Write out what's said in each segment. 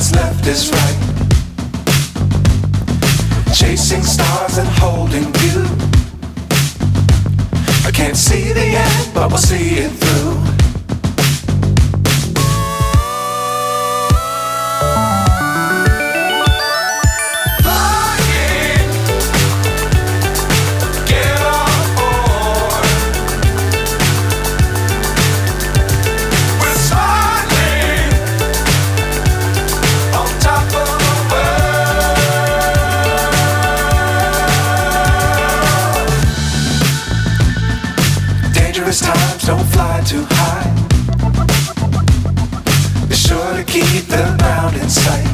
what's left is right. Chasing stars and holding you. I can't see the end, but we'll see it through. Times don't fly too high. Be sure to keep the ground in sight.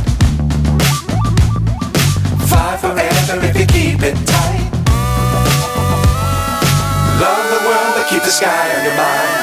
Fly forever if you keep it tight. Love the world but keep the sky on your mind.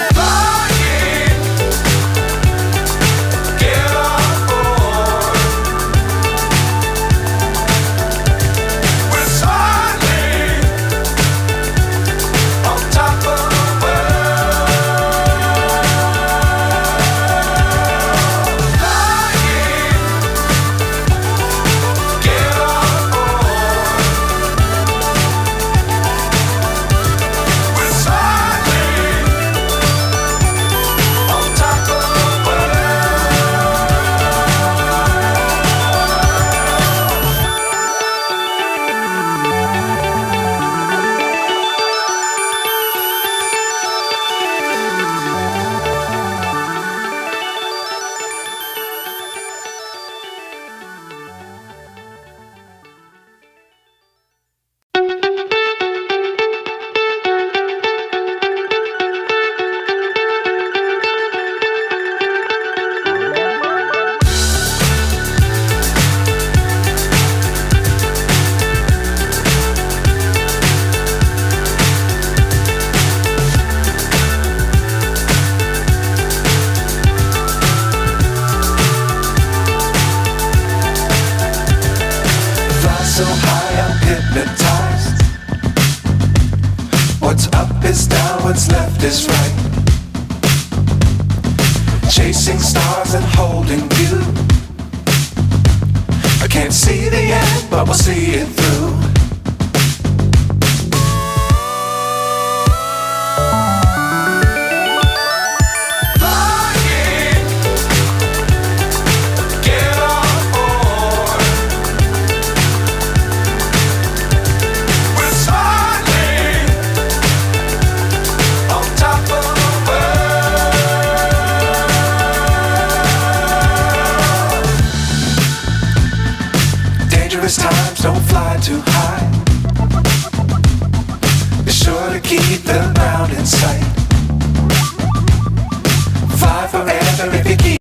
So high I'm hypnotized. What's up is down, what's left is right. Chasing stars and holding you. I can't see the end, but we'll see it through. Times don't fly too high. Be sure to keep the ground in sight. Fly forever if you keep